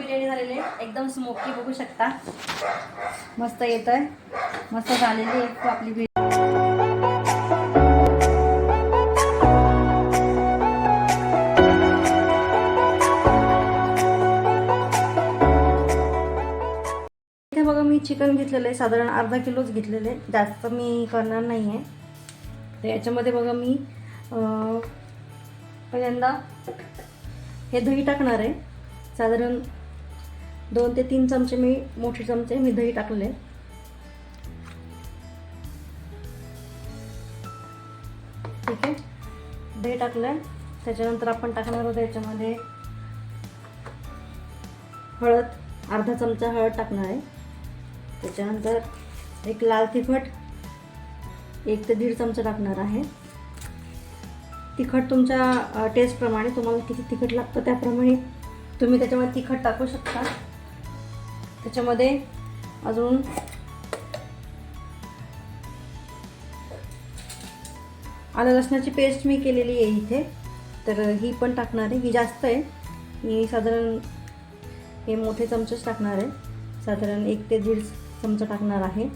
बिर्याणी झालेली आहे, एकदम स्मोकी बघू शकता, मस्त येत आहे, मस्त झालेली आहे आपली बिर्याणी. इथे बघा मी चिकन घेतलेलं आहे, साधारण अर्धा किलोच घेतलेलं आहे, जास्त मी करणार नाही आहे. तर याच्यामध्ये बघा मी पहिल्यांदा हे दही टाकणार आहे, साधारण 2 ते 3 चमचे मी मोठे चमचे मी दही टाकले. ठीक आहे, दही टाकलं. त्याच्यानंतर आपण टाकणार आहोत याच्यामध्ये हळद, अर्धा चमचा हळद टाकणार आहे. त्याच्यानंतर एक लाल तिखट 1 ते 1.5 चमचा टाकणार आहे. तिखट तुमच्या टेस्टप्रमाणे, तुम्हाला किती तिखट लागतं त्याप्रमाणे तुम्ही त्याच्यामध्ये तिखट टाकू शकता. त्याच्यामध्ये अजून आलं लसणाची पेस्ट मी केलेली आहे इथे, तर ही पण टाकणार आहे. ही जास्त आहे, मी साधारण हे मोठे चमचेच टाकणार आहे, साधारण 1 ते 1.5 चमचा टाकणार आहे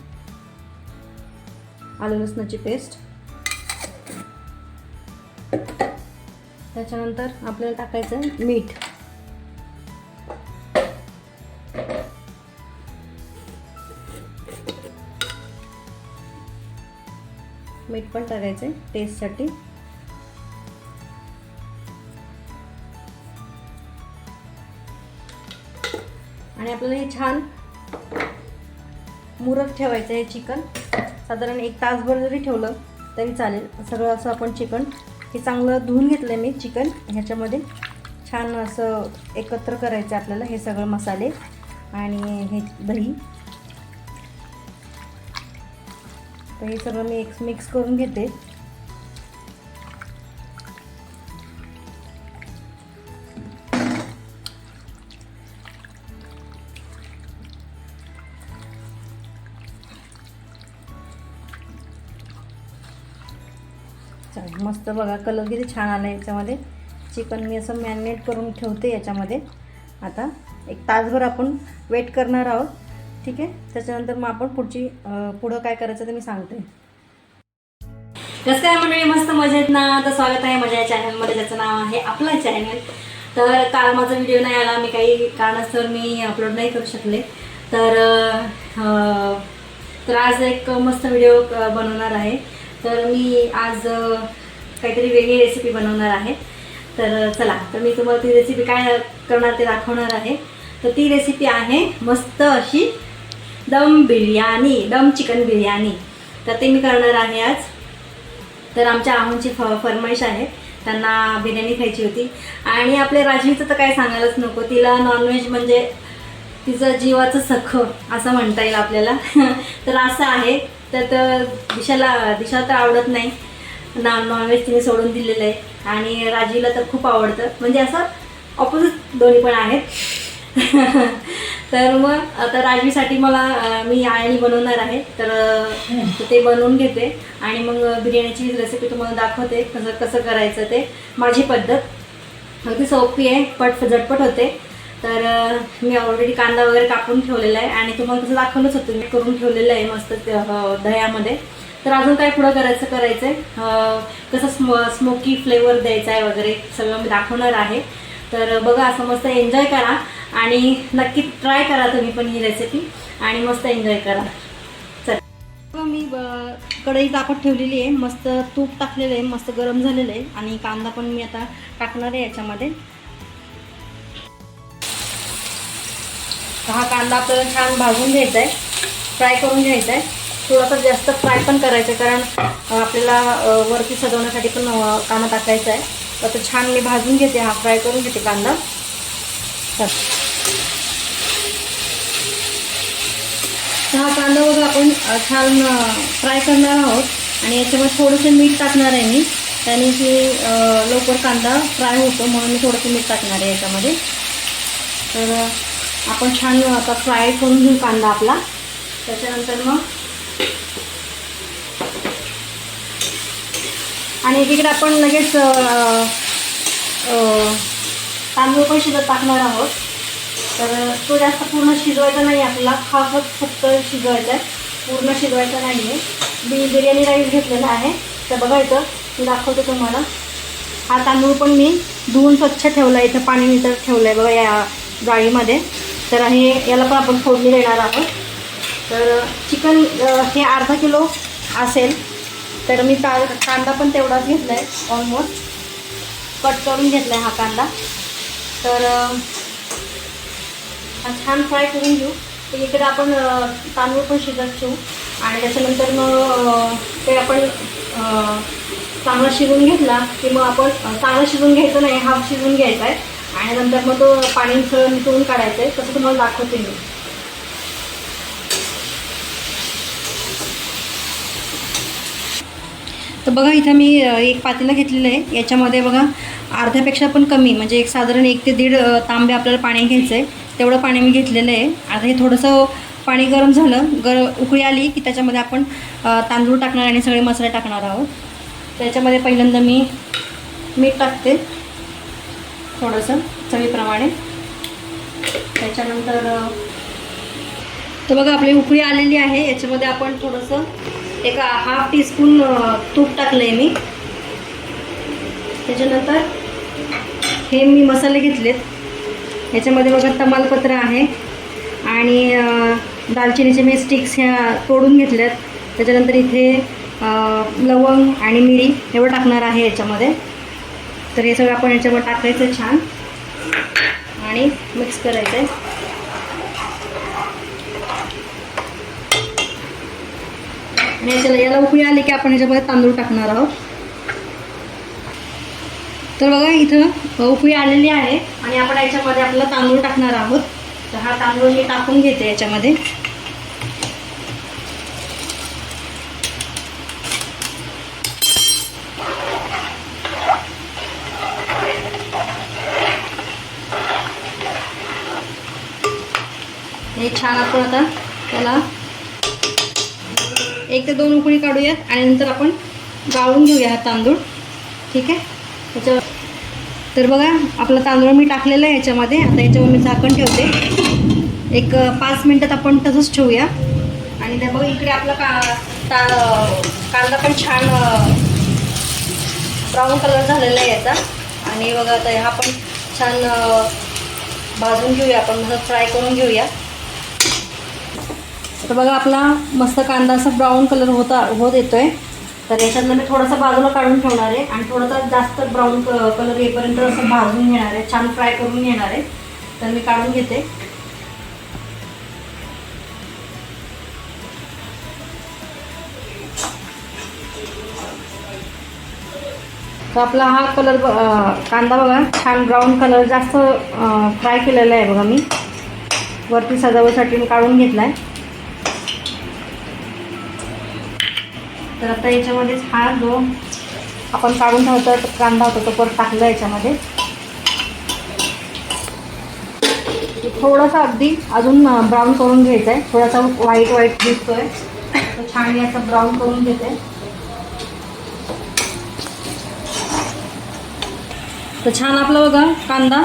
आलं लसणाची पेस्ट. त्याच्यानंतर आपल्याला टाकायचं मीठ. मीठ पण टाकायचं आहे टेस्टसाठी. आणि आपल्याला हे छान मुरत ठेवायचं आहे चिकन, साधारण 1 तासभर जरी ठेवलं तरी चालेल. सगळं असं आपण चिकन हे चांगलं धुवून घेतलं मी चिकन, ह्याच्यामध्ये छान असं एकत्र करायचं आपल्याला हे सगळं मसाले आणि हे दही. तर हे सगळं मी मिक्स करून घेते. चला, मस्त बघा कलर किती छान आला याच्यामध्ये. चिकन मी असं मॅरिनेट करून ठेवते याच्यामध्ये. आता 1 तासभर आपण वेट करणार आहोत. ठीक आहे, त्याच्यानंतर मग आपण पुढं काय करायचं ते मी सांगते. कसं काय मंडळी, मस्त मजेत ना? तर स्वागत आहे माझ्या चॅनलमध्ये, ज्याचं नाव आहे आपला चॅनल. तर काल माझा व्हिडिओ नाही आला, मी काही कारणास्तव मी अपलोड नाही करू शकले. तर आज एक मस्त व्हिडिओ बनवणार आहे. तर मी आज काहीतरी वेगळी रेसिपी बनवणार आहे. तर चला, तर मी तुम्हाला ती रेसिपी काय करणार ते दाखवणार आहे. तर ती रेसिपी आहे मस्त अशी दम बिर्याणी, दम चिकन बिर्याणी. तर ते मी करणार आहे आज. तर आमच्या आहूंची फरमाईश आहे, त्यांना बिर्याणी खायची होती. आणि आपल्या राजवीचं तर काय सांगायलाच नको, तिला नॉनव्हेज म्हणजे तिचं जीवाचं सखं असं म्हणता येईल आपल्याला. तर असं आहे. तर दिशाला तर आवडत नाही नॉनव्हेज, तिने सोडून दिलेलं आहे. आणि राजीला तर खूप आवडतं, म्हणजे असं ऑपोजिट दोन्ही पण आहेत. तर मग आता राजवीसाठी मी आळणी बनवणार आहे. तर ते बनवून घेते आणि मग बिर्याणीची रेसिपी तुम्हाला दाखवते कसं करायचं ते. माझी पद्धत अगदी सोपी आहे, झटपट होते. तर मी ऑलरेडी कांदा वगैरे कापून ठेवलेला आहे आणि तुम्हाला कसं दाखवलंच होतं मी करून ठेवलेलं आहे मस्त दह्यामध्ये. तर अजून काय पुढं करायचं आहे, कसं स्मोकी फ्लेवर द्यायचा आहे वगैरे सगळं मी दाखवणार आहे. तर बघा, असं मस्त एन्जॉय करा आणि नक्की ट्राय करा तुम्ही पण ही रेसिपी आणि मस्त एन्जॉय करा. चला, मी कढई तापत ठेवलेली आहे, मस्त तूप टाकलेलं आहे, मस्त गरम झालेलं आहे. आणि कांदा पण मी आता टाकणार आहे याच्यामध्ये. हा कांदा आपल्याला छान भाजून घ्यायचा आहे, फ्राय करून घ्यायचा आहे. थोडासा जास्त फ्राय पण करायचं आहे, कारण आपल्याला वरती सजवण्यासाठी पण कांदा टाकायचा आहे. तर छान मी भाजून घेते, हा फ्राय करून घेते कांदा. हा कांदा बघा आपण छान फ्राय करणार आहोत आणि याच्यामध्ये थोडंसं मीठ टाकणार आहे मी, त्याने की लवकर कांदा फ्राय होतो, म्हणून मी थोडंसं मीठ टाकणार आहे याच्यामध्ये. तर आपण छान आता फ्राय करून घेऊ कांदा आपला. त्याच्यानंतर मग आणि एकीकडे आपण लगेच तांदूळ पण शिजत टाकणार आहोत. तर तो जास्त पूर्ण शिजवायचा नाही आपल्याला, हाफच फक्त शिजवायचा आहे, पूर्ण शिजवायचा नाही आहे. बिर्याणी राईस घेतलेला आहे. तर बघा इथं मी दाखवते तुम्हाला. हा तांदूळ पण मी धुवून स्वच्छ ठेवला आहे, इथं पाणी नितळ ठेवलं आहे बघा या जाळीमध्ये. तर हे याला पण आपण फोडणी देणार आहोत. तर चिकन हे अर्धा किलो असेल, तर मी कांदा पण तेवढाच घेतला आहे, ऑलमोस्ट कट करून घेतला आहे हा कांदा. तर हा छान फ्राय करून घेऊ. तर इकडे आपण तांदूळ पण शिजत ठेवू आणि त्याच्यानंतर मग ते आपण चांगला शिजून घेतला की मग आपण चांगलं शिजून घ्यायचं नाही, हाफ शिजून घ्यायचा आहे आणि नंतर मग तो पाणी निथळून काढायचं आहे. तसं तुम्हाला दाखवते मी. तर बघा इथं मी एक पातेलं घेतलेलं आहे. याच्यामध्ये बघा अर्ध्यापेक्षा पण कमी, म्हणजे एक साधारण 1 ते 1.5 तांबे आपल्याला पाणी घ्यायचं आहे. तेवढं पाणी मी घेतलेलं आहे. आता हे थोडंसं पाणी गरम झालं, उकळी आली की त्याच्यामध्ये आपण तांदूळ टाकणार आणि सगळे मसाले टाकणार आहोत. त्याच्यामध्ये पहिल्यांदा मी मीठ टाकते थोडंसं चवीप्रमाणे. त्याच्यानंतर तर बघा आपली उकळी आलेली आहे. याच्यामध्ये आपण थोडंसं एक हाफ टीस्पून तूप टाकलं आहे मी. त्याच्यानंतर हे मी मसाले घेतलेत. याच्यामध्ये बघा तमालपत्र आहे आणि दालचिनीचे मी स्टिक्स ह्या तोडून घेतल्यात. त्याच्यानंतर इथे लवंग आणि मिरी एवढं टाकणार आहे याच्यामध्ये. तर हे सगळं आपण याच्यावर टाकायचं छान आणि मिक्स करायचं आहे. आणि याला उकळी आली की आपण याच्यामध्ये तांदूळ टाकणार आहोत. तर बघा इथं उकळी आलेली आहे आणि आपण याच्यामध्ये आपला तांदूळ टाकणार आहोत. तर हा तांदूळ मी टाकून घेते याच्यामध्ये. हे छान आपण आता त्याला 1 ते 2 उकळी काढूयात आणि नंतर आपण गाळून घेऊया हा तांदूळ. ठीक आहे. त्याच्यावर तर बघा आपला तांदूळ मी टाकलेला आहे याच्यामध्ये. आता याच्यावर मी झाकण ठेवते. एक 5 मिनटात आपण तसंच ठेवूया. आणि त्या बघा इकडे आपला कांदा पण छान ब्राऊन कलर झालेला आहे याचा. आणि बघा आता हा पण छान भाजून घेऊया आपण, फ्राय करून घेऊया. तर बघा आपला मस्त कांदा असा ब्राऊन कलर होत येतो आहे. तर याच्यातलं मी थोडासा बाजूला काढून ठेवणार आहे आणि थोडासा जास्त ब्राऊन कलर येईपर्यंत असं भाजून घेणार आहे, छान फ्राय करून घेणार आहे. तर मी काढून घेते. तर आपला हा कलर कांदा बघा छान ब्राऊन कलर जास्त फ्राय केलेला आहे बघा. मी वरती सजावटीसाठी मी काढून घेतला आहे. तर आता याच्यामध्येच हा जो आपण काढून ठेवतो कांदा होता तो परत टाकला याच्यामध्ये. थोडासा अगदी अजून ब्राऊन करून घ्यायचा आहे. थोडासा व्हाईट दिसतोय तर छान याचा ब्राऊन करून घेते. तर छान आपला बघा कांदा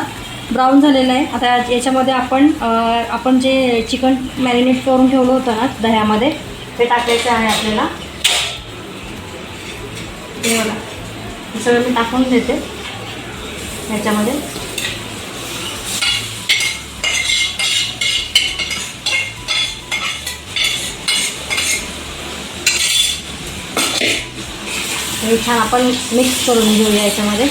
ब्राऊन झालेला आहे. आता याच्यामध्ये आपण जे चिकन मॅरिनेट करून ठेवलं होतं ना दह्यामध्ये, ते टाकायचं आहे आपल्याला. हे बघा हे सगळं मी टाकून देते ह्याच्यामध्ये. हे छान आपण मिक्स करून घेऊया याच्यामध्ये.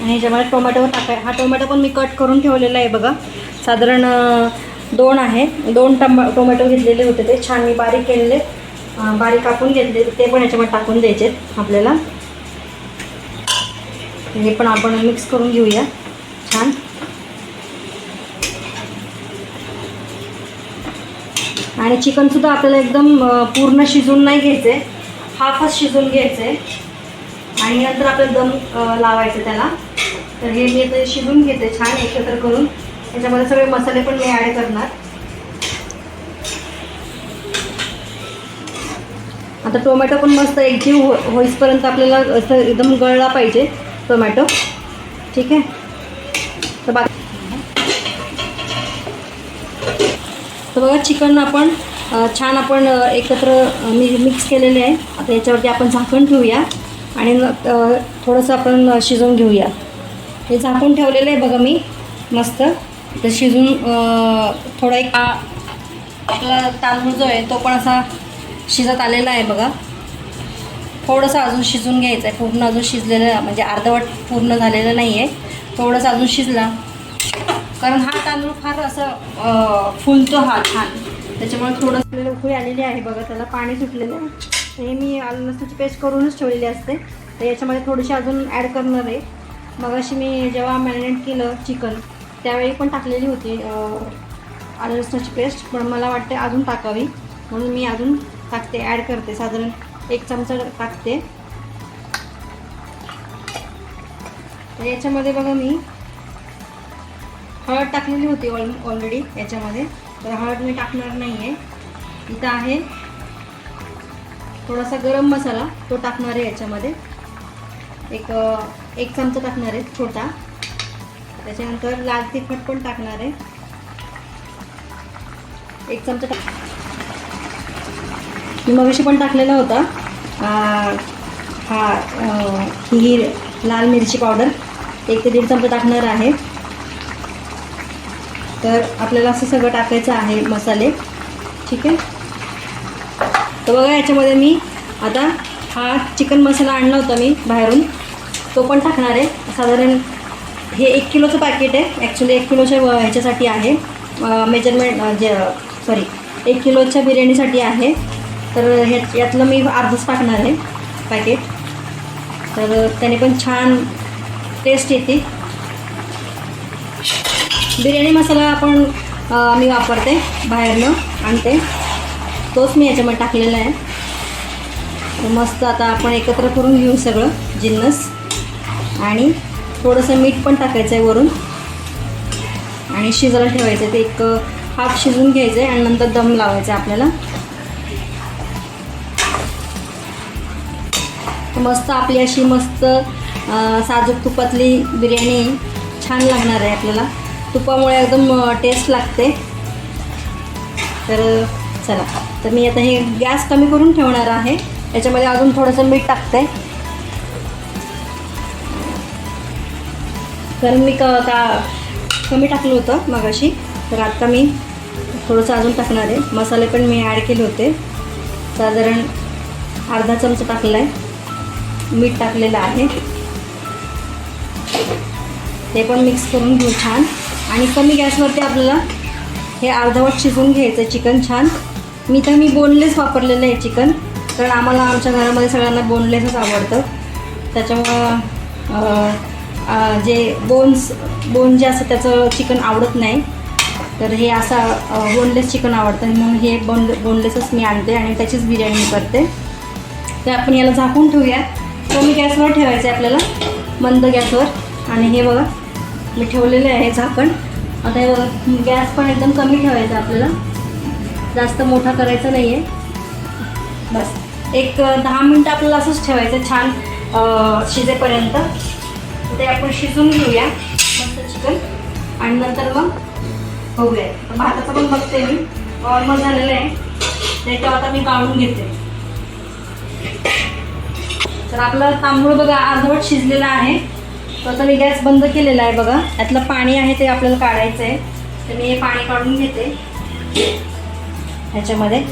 आणि ह्याच्यामध्ये टोमॅटो टाकाय. हा टोमॅटो पण मी कट करून ठेवलेला आहे बघा. साधारण 2 आहे. 2 टोमॅटो घेतलेले होते, ते छान मी बारीक केलेले, बारीक कापून घेतले, ते पण याच्यामध्ये टाकून द्यायचे आपल्याला. हे पण आपण मिक्स करून घेऊया छान. आणि चिकनसुद्धा आपल्याला एकदम पूर्ण शिजून नाही घ्यायचं आहे, हाफच शिजून घ्यायचं आहे आणि नंतर आपल्याला दम लावायचं त्याला. तर हे मी ते शिजून घेते छान एकत्र करून. त्याच्यामध्ये सगळे मसाले पण मी ॲड करणार. आता आता टोमॅटो पण मस्त एकजीव होईपर्यंत आपल्याला असं एकदम गळला पाहिजे टोमॅटो. ठीक आहे. तर बघा चिकन आपण छान आपण एकत्र मिक्स केलेले आहे. आता याच्यावरती आपण झाकण ठेवूया आणि थोडंसं आपण शिजवून घेऊया. हे झाकून ठेवलेलं आहे बघा मी मस्त. तर शिजून थोडा एक आपला तांदूळ जो आहे तो पण असा शिजत आलेला आहे बघा. थोडंसं अजून शिजून घ्यायचं आहे. पूर्ण अजून शिजलेलं म्हणजे अर्धवट पूर्ण झालेलं नाही आहे. थोडंसं अजून शिजला कारण हा तांदूळ फार असं फुलतो हा छान. त्याच्यामुळे थोडंसं उकळी आलेली आहे बघा. त्याला पाणी सुटलेलं आहे. हे मी आलं लसूणची पेस्ट करूनच ठेवलेली असते. तर याच्यामध्ये थोडीशी अजून ॲड करणार आहे. मग अशी मी जेव्हा मॅरिनेट केलं चिकन त्यावेळी पण टाकलेली होती आलं लसणाची पेस्ट. पण मला वाटते अजून टाकावी म्हणून मी अजून टाकते, ॲड करते. साधारण 1 चमचा टाकते. तर याच्यामध्ये बघा मी हळद टाकलेली होती ऑलरेडी याच्यामध्ये. तर हळद मी टाकणार नाही आहे. इथं आहे थोडासा गरम मसाला, तो टाकणार आहे याच्यामध्ये. एक चमचा टाकणार आहे छोटा. त्याच्यानंतर लाल तिखट पण टाकणार आहे 1 चमचा मी मगाशी पण टाकलेला होता. ही लाल मिरची पावडर 1 ते 1.5 चमचा टाकणार आहे. तर आपल्याला असं सगळं टाकायचं आहे मसाले. ठीक आहे. तर बघा याच्यामध्ये मी आता हा चिकन मसाला आणला होता मी बाहेरून, तो पण टाकणार आहे. साधारण हे 1 किलोचं पॅकेट आहे. ॲक्च्युली 1 किलोच्या ह्याच्यासाठी आहे मेजरमेंट 1 किलोच्या बिर्याणीसाठी आहे. तर यातलं मी अर्धच टाकणार आहे पॅकेट. तर त्याने पण छान टेस्ट येते. बिर्याणी मसाला आपण मी वापरते बाहेरनं आणते, तोच मी याच्यामध्ये टाकलेला आहे. तर मस्त आता आपण एकत्र करून घेऊ सगळं जिन्नस आणि थोडंसं मीठ पण टाकायचं आहे वरून आणि शिजायला ठेवायचं आहे. ते एक हाफ शिजून घ्यायचं आहे आणि नंतर दम लावायचा आहे आपल्याला. मस्त आपली अशी मस्त साजूक तुपातली बिर्याणी छान लागणार आहे आपल्याला. तुपामुळे एकदम टेस्ट लागते. तर चला, तर मी आता हे गॅस कमी करून ठेवणार आहे. याच्यामध्ये अजून थोडंसं मीठ टाकते कारण मी कमी टाकलं होतं मगाशी. तर आता मी थोडंसं अजून टाकणार आहे. मसाले पण मी ॲड केले होते. साधारण अर्धा चमचा टाकला आहे. मीठ टाकलेलं आहे. ते पण मिक्स करून घेऊ छान आणि कमी गॅसवरती आपल्याला हे अर्धवट शिजवून घ्यायचं चिकन छान. मी बोनलेस वापरलेलं आहे चिकन कारण आम्हाला आमच्या घरामध्ये सगळ्यांना बोनलेसच आवडतं. त्याच्यामुळं जे बोन जे असतं त्याचं चिकन आवडत नाही. तर हे असं बोनलेस चिकन आवडतं म्हणून हे बोनलेसच मी आणते आणि त्याचीच बिर्याणी मी करते. तर आपण याला झाकून ठेवूया. कमी गॅसवर ठेवायचं आहे आपल्याला, मंद गॅसवर. आणि हे बघा मी ठेवलेलं आहे झाकण. आता हे बघा गॅस पण एकदम कमी ठेवायचा आपल्याला, जास्त मोठा करायचा नाही आहे. बस एक 10 मिनटं आपल्याला असंच ठेवायचं छान शिजेपर्यंत. ते आपण शिजून घेऊया मस्त चिकन आणि नंतर मग बघूया. भाताचं पण बघते मी नॉर्मल झालेलं आहे. त्याच्यावर आता मी काढून घेते. तर आपलं तांदूळ बघा अर्धवट शिजलेला आहे. तर आता मी गॅस बंद केलेला आहे बघा. यातलं पाणी आहे ते आपल्याला काढायचं आहे. तर मी हे पाणी काढून घेते ह्याच्यामध्ये.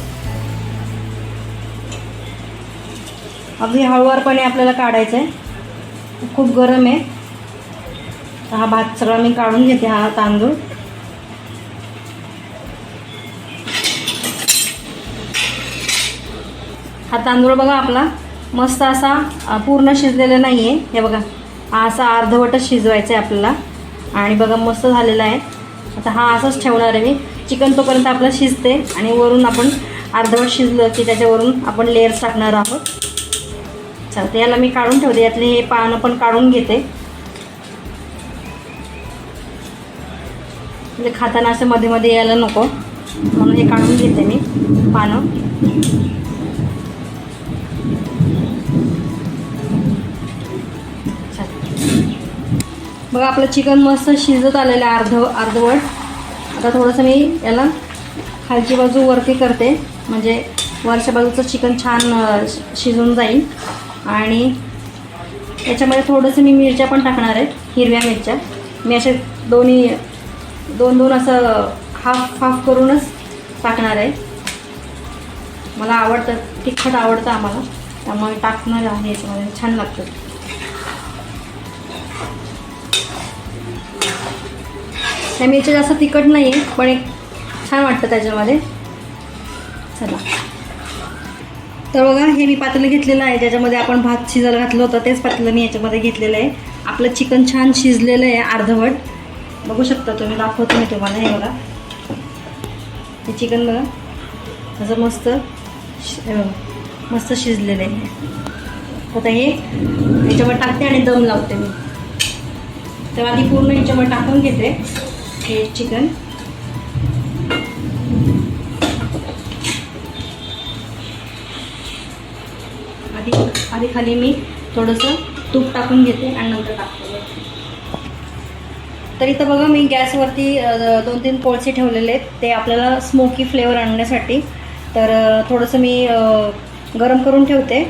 अगदी हळूवारपणे आपल्याला काढायचं आहे, खूप गरम आहे. हा भात सगळा मी काढून घेते. हा तांदूळ बघा आपला मस्त असा पूर्ण शिजलेला नाही आहे. हे बघा असा अर्धवटच शिजवायचा आहे आपल्याला. आणि बघा मस्त झालेला आहे. आता हा असाच ठेवणार आहे मी. चिकन तोपर्यंत आपलं शिजते आणि वरून आपण अर्धवट शिजलं की त्याच्यावरून आपण लेयर्स टाकणार आहोत. चला, तर याला मी काढून ठेवते. यातले हे पानं पण काढून घेते म्हणजे खाताना असं मध्ये मध्ये यायला नको म्हणून हे काढून घेते मी पानं. बघा आपलं चिकन मस्त शिजत आलेलं आहे अर्धवट. आता थोडंसं मी याला खालची बाजू वरती करते, म्हणजे वरच्या बाजूचं चिकन छान शिजून जाईल. आणि याच्यामध्ये थोडंसं मी मिरच्या पण टाकणार आहे, हिरव्या मिरच्या. मी असे दोन असं हाफ करूनच टाकणार आहे. मला आवडतं, तिखट आवडतं आम्हाला, त्यामुळे टाकणार आहे याच्यामध्ये, छान लागतं. त्या मिरच्या जास्त तिखट नाही आहे, पण एक छान वाटतं त्याच्यामध्ये. चला, तर बघा हे मी पातेलं घेतलेलं आहे, ज्याच्यामध्ये आपण भात शिजायला घातलं होतं तेच पातेलं मी याच्यामध्ये घेतलेलं आहे. आपलं चिकन छान शिजलेलं आहे अर्धवट, बघू शकता तुम्ही, दाखवतो मी तुम्हाला. हे बघा हे चिकन बघा असं मस्त शिजलेलं आहे. आता हे याच्यावर टाकते आणि दम लावते मी. तेव्हा आधी पूर्ण याच्यावर टाकून घेते हे चिकन. आधी खाली मी थोडंसं तूप टाकून घेते आणि नंतर टाकते. तर इथं बघा मी गॅसवरती 2-3 कोळसे ठेवलेले आहेत, ते आपल्याला स्मोकी फ्लेवर आणण्यासाठी. तर थोडंसं मी गरम करून ठेवते,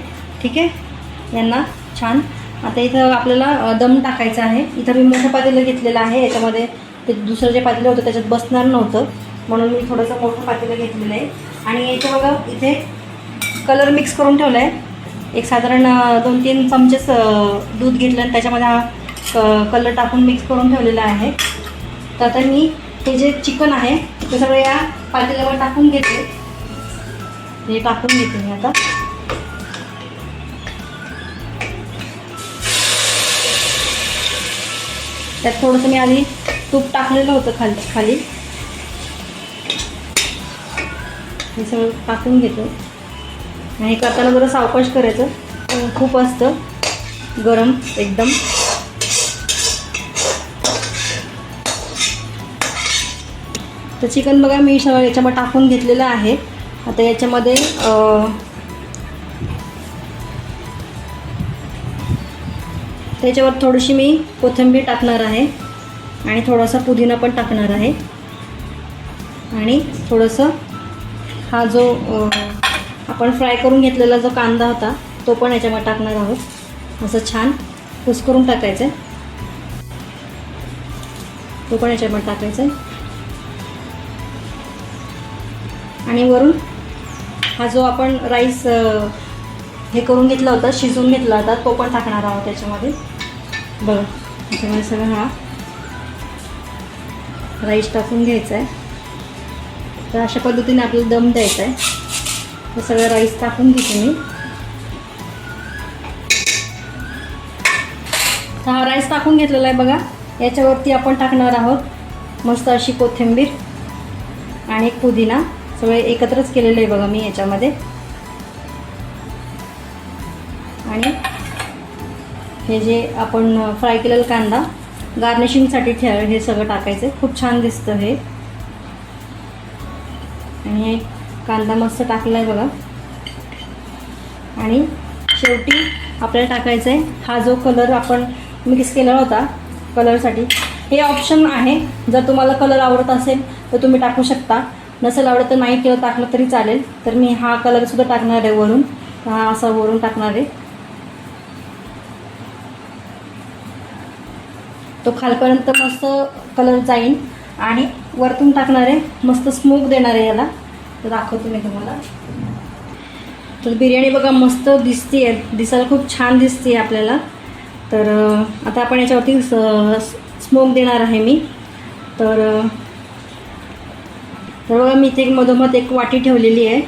ठीक आहे, यांना छान. आता इथं आपल्याला दम टाकायचा आहे. इथं मी मोठं पातेलं घेतलेलं आहे, याच्यामध्ये ते दुसरं जे पातेलं होतं त्याच्यात बसणार नव्हतं, म्हणून मी थोडंसं मोठं पातेलं घेतलेलं आहे. आणि याचं बघा इथे कलर मिक्स करून ठेवलं आहे. एक साधारण 2-3 चमचेच दूध घेतलं आणि त्याच्यामध्ये हा कलर टाकून मिक्स करून ठेवलेला आहे. तर आता मी हे जे चिकन आहे ते सगळं या पातेल्यावर टाकून घेते. हे टाकून घेते मी आता. त्यात थोडंसं मी आधी तूप टाकलेलं होतं खाली. हे सगळं टाकून घेतो. आणि करताना जरा सावकाश करायचं, खूप असतं गरम एकदम. तर चिकन बघा मी याच्यामध्ये टाकून घेतलेलं आहे. आता याच्यामध्ये त्याच्यावर थोडीशी मी कोथिंबीर टाकणार आहे आणि थोडासा पुदिना पण टाकणार आहे. आणि थोडंसं हा जो आपण फ्राय करून घेतलेला जो कांदा होता तो पण याच्यामध्ये टाकणार आहोत. असं छान कुस्करून टाकायचं आहे, तो पण याच्यामध्ये टाकायचा आहे. आणि वरून हा जो आपण राईस हे करून घेतला होता, शिजवून घेतला होता, तो पण टाकणार आहोत त्याच्यामध्ये. बघा त्याच्यामध्ये सगळं हा राईस टाकून घ्यायचा आहे. तर अशा पद्धतीने आपल्याला दम द्यायचा आहे. हे सगळं राईस टाकून घेते मी. तर हा राईस टाकून घेतलेला आहे बघा. याच्यावरती आपण टाकणार आहोत मस्त अशी कोथिंबीर आणि पुदिना, सगळे एकत्रच केलेलं आहे बघा मी याच्यामध्ये. आणि हे जे आपण फ्राय केलेला कांदा गार्निशिंगसाठी हे सगळं टाकायचं आहे. खूप छान दिसतं हे. आणि हे कांदा मस्त टाकला आहे बघा. आणि शेवटी आपल्याला टाकायचं आहे हा जो कलर आपण मिक्स केला होता कलरसाठी. हे ऑप्शन आहे, जर तुम्हाला कलर आवडत असेल तर तुम्ही टाकू शकता, नसेल आवडत तर नाही केलं टाकलं तरी चालेल. तर मी हा कलरसुद्धा टाकणार आहे वरून, हा असा वरून टाकणार आहे. तो खालपर्यंत मस्त कलर जाईल आणि वरतून टाकणार आहे, मस्त स्मोक देणार आहे याला. तर दाखवतो मी तुम्हाला. तर बिर्याणी बघा मस्त दिसते आहे, दिसायला खूप छान दिसते आपल्याला. तर आता आपण याच्यावरती स्मोक देणार आहे मी. तर बघा मी इथे मधोमध एक वाटी ठेवलेली आहे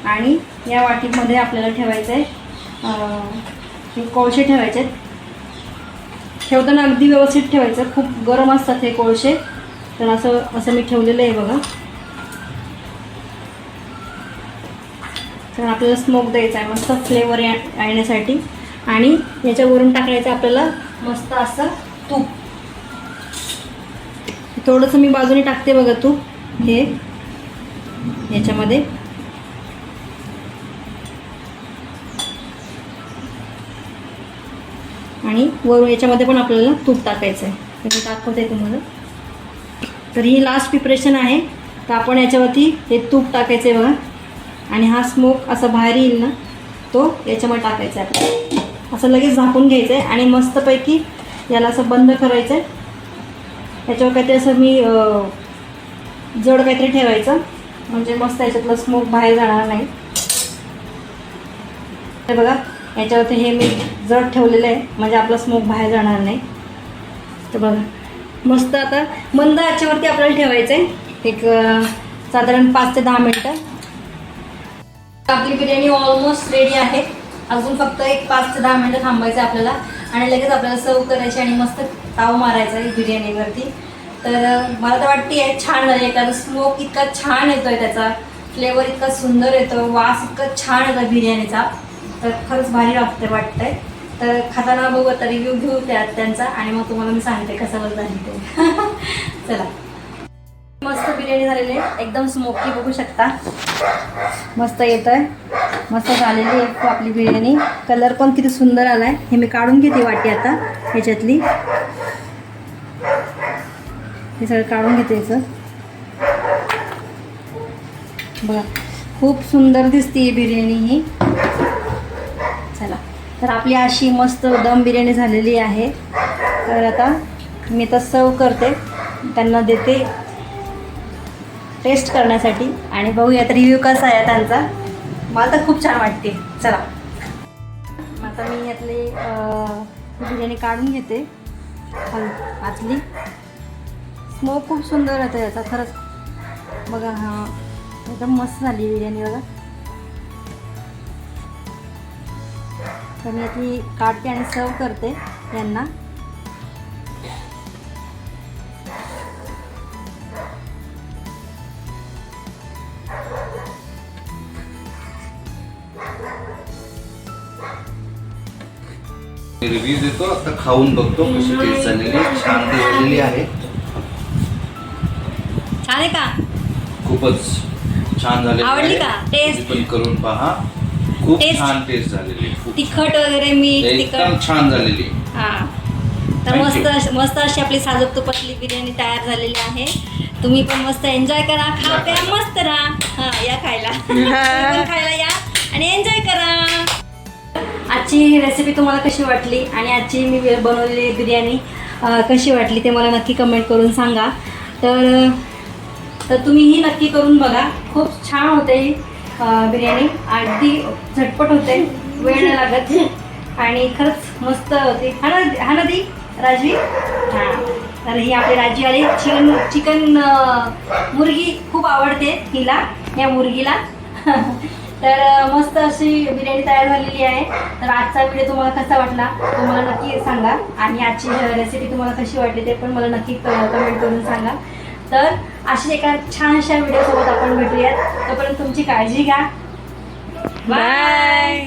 आणि या वाटीमध्ये आपल्याला ठेवायचं आहे कोळसे ठेवायचे आहेत. ठेवताना अगदी व्यवस्थित ठेवायचं, खूप गरम असतात हे कोळसे. तर असं मी ठेवलेलं आहे बघा. तर आपल्याला स्मोक द्यायचा आहे मस्त फ्लेवर येण्यासाठी. आणि याच्यावरून टाकायचं आपल्याला मस्त असं तूप. थोडंसं मी बाजूने टाकते बघा तूप हे याच्यामध्ये. आणि वरून याच्यामध्ये पण आपल्याला तूप टाकायचं आहे. तर मी दाखवते तुम्हाला. तर ही लास्ट प्रिपरेशन आहे. तर आपण याच्यावरती हे तूप टाकायचं आहे बघा, आणि हा स्मोक असा बाहेर येईल ना तो याच्यामध्ये टाकायचा आहे आपल्याला. असं लगेच झाकून घ्यायचं आहे आणि मस्तपैकी याला असं बंद करायचं आहे. याच्यावर काहीतरी असं मी जड काहीतरी ठेवायचं, म्हणजे मस्त याच्यातलं स्मोक बाहेर जाणार नाही. हे बघा याच्यावरती हे मी जड ठेवलेलं आहे, म्हणजे आपला स्मोक बाहेर जाणार नाही. तर बघा मस्त आता मंद आचेवरती आपल्याला ठेवायचं आहे एक साधारण 5 ते 10 मिनटं. आपली बिर्याणी ऑलमोस्ट रेडी आहे. अजून फक्त एक 5 ते 10 मिनटं थांबायचं आहे आपल्याला आणि लगेच आपल्याला सर्व करायची आणि मस्त ताव मारायचा आहे बिर्याणीवरती. तर मला तर वाटते आहे छान झाली, कारण स्मोक इतका छान येतो आहे, त्याचा फ्लेवर इतका सुंदर येतो, वास इतका छान येतो बिर्याणीचा. तर खरंच भारी वाटतंय. तर खाताना बघू आता रिव्ह्यू घेऊ त्यांचा आणि मग तुम्हाला मी सांगते कसं बघ झाली ते. चला, मस्त बिर्याणी झालेली आहे, एकदम स्मोकी बघू शकता, मस्त येत आहे, मस्त झालेली आहे आपली बिर्याणी. कलर पण किती सुंदर आला आहे. हे मी काढून घेते वाटी आता ह्याच्यातली, हे सगळं काढून घेते याचं. बघा खूप सुंदर दिसते बिर्याणी ही. चला, तर आपली अशी मस्त दम बिर्याणी झालेली आहे. तर आता मी तर सर्व करते, त्यांना देते टेस्ट करण्यासाठी आणि बघूया तर रिव्ह्यू कसा आहे त्यांचा. मला तर खूप छान वाटते. चला, आता मी यातली बिर्याणी काढून घेते आतली. स्मोक खूप सुंदर होतं याचा खरंच. बघा हां, एकदम मस्त झाली बिर्याणी बघा. तर मी यातली काढते आणि सर्व करते यांना. रिव्ह्यू देतो, आता खाऊन बघतो कशी टेस्ट झालेली. छान टेस्ट झालेली आहे. छान आहे का? खूपच छान झालेली. आवडली का टेस्ट? पण करून पहा, खूप टेस्ट? छान टेस्ट झालेली. तिखट वगैरे मीठ एकदम तिखट छान झालेली. हां, तर मस्त अशी आपली साजूक तुपातली बिर्याणी तयार झालेली आहे. तुम्ही पण मस्त एन्जॉय करा, खा प्या, मस्त राहा. हां, या खायला. तुम्ही पण खायला या आणि एन्जॉय करा. आजची रेसिपी तुम्हाला कशी वाटली आणि आजची मी बनवलेली बिर्याणी कशी वाटली ते मला नक्की कमेंट करून सांगा. तर तुम्हीही नक्की करून बघा. खूप छान होते ही बिर्याणी, अगदी झटपट होते, वेळ नाही लागत आणि खरंच मस्त होती. हा ना दी राजवी. हां, तर ही आपली राजवी आली. चिकन मुर्गी खूप आवडते हिला, या मुर्गीला. तर मस्त अशी बिर्याणी तयार झालेली आहे. तर आजचा व्हिडिओ तुम्हाला कसा वाटला तो मला नक्की सांगा आणि आजची रेसिपी तुम्हाला कशी वाटली ते पण मला नक्की कमेंट करून सांगा. तर अशी एका छानशा व्हिडिओसोबत आपण भेटूयात. तोपर्यंत तुमची काळजी घ्या. बाय.